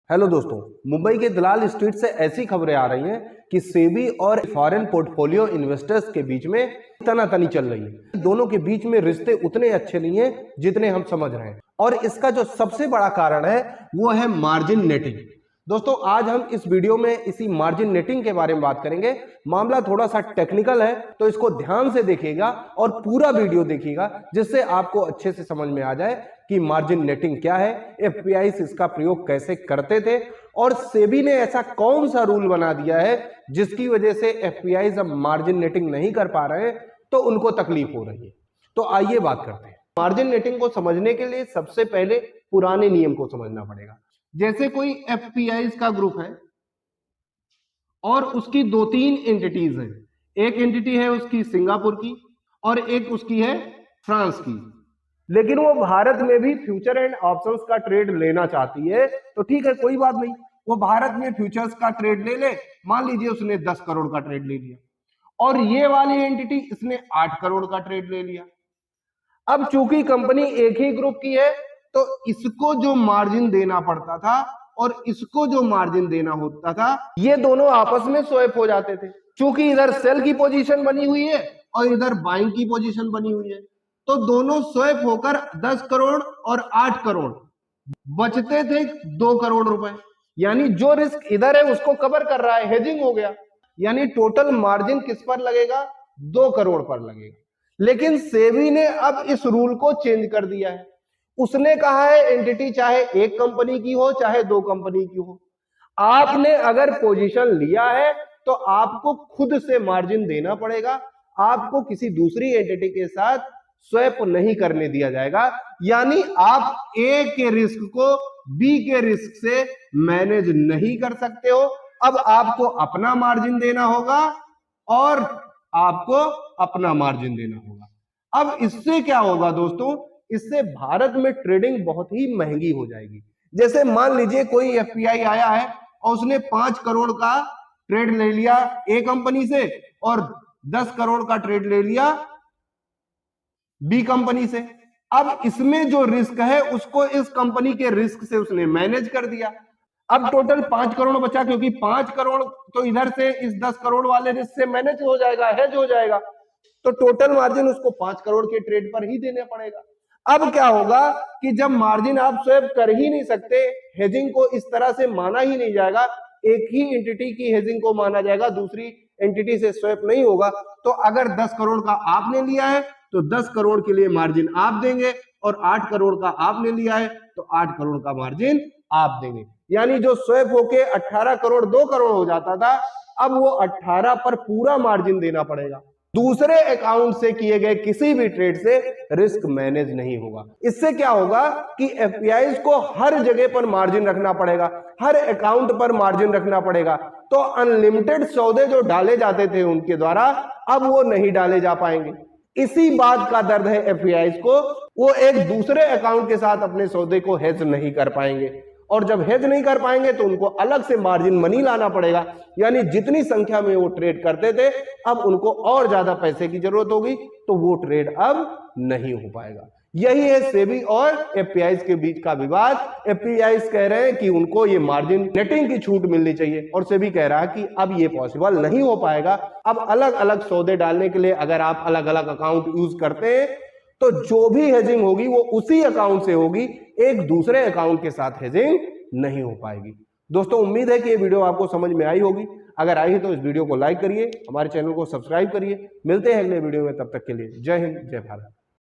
Hello दोस्तों, मुंबई के दलाल street से ऐसी खबरें आ रही हैं कि सेबी और फॉरेन पोर्टफोलियो इन्वेस्टर्स के बीच में तनातनी चल रही है। दोनों के बीच में रिश्ते उतने अच्छे नहीं हैं जितने हम समझ रहे हैं, और इसका जो सबसे बड़ा कारण है वो है मार्जिन नेटिंग। दोस्तों, आज हम इस वीडियो में इसी मार्जिन नेटिंग के बारे में बात करेंगे। मामला थोड़ा सा टेक्निकल है, तो इसको ध्यान से देखिएगा और पूरा वीडियो देखिएगा, जिससे आपको अच्छे से समझ में आ जाए कि मार्जिन नेटिंग क्या है, एफपीआईज इसका प्रयोग कैसे करते थे, और सेबी ने ऐसा कौन सा रूल बना दिया है जिसकी वजह से एफपीआईज अब मार्जिन नेटिंग नहीं कर पा रहे हैं, तो उनको तकलीफ हो रही है। तो आइए बात करते हैं। मार्जिन नेटिंग को समझने के लिए सबसे पहले पुराने नियम को समझना पड़ेगा। जैसे कोई एफपीआईज का ग्रुप है और उसकी 2-3 एंटिटीज हैं। एक एंटिटी है उसकी सिंगापुर की और एक उसकी है फ्रांस की, लेकिन वो भारत में भी फ्यूचर एंड ऑप्शंस का ट्रेड लेना चाहती है। तो ठीक है, कोई बात नहीं, वो भारत में फ्यूचर्स का ट्रेड ले ले। मान लीजिए उसने 10 करोड़ का ट्रेड ले लिया और ये वाली एंटिटी इसने 8 करोड़ का ट्रेड ले लिया। अब चूंकि कंपनी एक ही ग्रुप की है, तो इसको जो मार्जिन देना पड़ता था और इसको जो मार्जिन देना होता था, ये दोनों आपस में स्वैप हो जाते थे। चूंकि इधर सेल की पोजीशन बनी हुई है और इधर बाइंग की पोजीशन बनी हुई है, तो दोनों स्वैप होकर 10 करोड़ और 8 करोड़ बचते थे 2 करोड़ रुपए। यानी जो रिस्क इधर है उसको कवर कर रहा है, हेजिंग हो गया। यानी टोटल मार्जिन किस पर लगेगा? 2 करोड़ पर लगेगा। लेकिन सेबी ने अब इस रूल को चेंज कर दिया है। उसने कहा है एंटिटी चाहे एक कंपनी की हो चाहे 2 कंपनी की हो, आपने अगर पोजीशन लिया है तो आपको खुद से मार्जिन देना पड़ेगा। आपको किसी दूसरी एंटिटी के साथ स्वैप नहीं करने दिया जाएगा। यानी आप ए के रिस्क को बी के रिस्क से मैनेज नहीं कर सकते हो। अब आपको अपना मार्जिन देना होगा और आपको अपना मार्जिन देना होगा। अब इससे क्या होगा दोस्तों? इससे भारत में ट्रेडिंग बहुत ही महंगी हो जाएगी। जैसे मान लीजिए कोई एफपीआई आया है और उसने 5 करोड़ का ट्रेड ले लिया ए कंपनी से और 10 करोड़ का ट्रेड ले लिया बी कंपनी से। अब इसमें जो रिस्क है उसको इस कंपनी के रिस्क से उसने मैनेज कर दिया। अब टोटल 5 करोड़ बचा, क्योंकि 5 करोड़ तो इधर से इस 10 करोड़ वाले रिस्क से मैनेज हो जाएगा, हेज हो जाएगा। तो टोटल मार्जिन उसको 5 करोड़ के ट्रेड पर ही देना पड़ेगा। अब क्या होगा कि जब मार्जिन आप स्वैप कर ही नहीं सकते, हेजिंग को इस तरह से माना ही नहीं जाएगा, एक ही एंटिटी की हेजिंग को माना जाएगा, दूसरी एंटिटी से स्वैप नहीं होगा। तो अगर 10 करोड़ का आपने लिया है तो 10 करोड़ के लिए मार्जिन आप देंगे, और 8 करोड़ का आपने लिया है तो 8 करोड़ का मार्जिन आप देंगे। यानी जो स्वैप होके 18 करोड़ 2 करोड़ हो जाता था, अब वो 18 पर पूरा मार्जिन देना पड़ेगा। दूसरे अकाउंट से किए गए किसी भी ट्रेड से रिस्क मैनेज नहीं होगा। इससे क्या होगा कि एफपीआईज को हर जगह पर मार्जिन रखना पड़ेगा, हर अकाउंट पर मार्जिन रखना पड़ेगा। तो अनलिमिटेड सौदे जो डाले जाते थे उनके द्वारा, अब वो नहीं डाले जा पाएंगे। इसी बात का दर्द है एफपीआईज को। वो एक दूसरे अकाउंट के साथ अपने सौदे को हेज नहीं कर पाएंगे, और जब हेज नहीं कर पाएंगे तो उनको अलग से मार्जिन मनी लाना पड़ेगा। यानी जितनी संख्या में वो ट्रेड करते थे, अब उनको और ज्यादा पैसे की जरूरत होगी, तो वो ट्रेड अब नहीं हो पाएगा। यही है सेबी और एफपीआईज के बीच का विवाद। एफपीआईज कह रहे हैं कि उनको ये मार्जिन नेटिंग की छूट मिलनी चाहिए, और सेबी कह रहा है कि अब ये पॉसिबल नहीं हो पाएगा। अब अलग अलग सौदे डालने के लिए अगर आप अलग अलग अकाउंट यूज करते हैं, तो जो भी हेजिंग होगी वो उसी अकाउंट से होगी, एक दूसरे अकाउंट के साथ हेजिंग नहीं हो पाएगी। दोस्तों, उम्मीद है कि ये वीडियो आपको समझ में आई होगी। अगर आई तो इस वीडियो को लाइक करिए, हमारे चैनल को सब्सक्राइब करिए। मिलते हैं अगले वीडियो में, तब तक के लिए जय हिंद, जय भारत।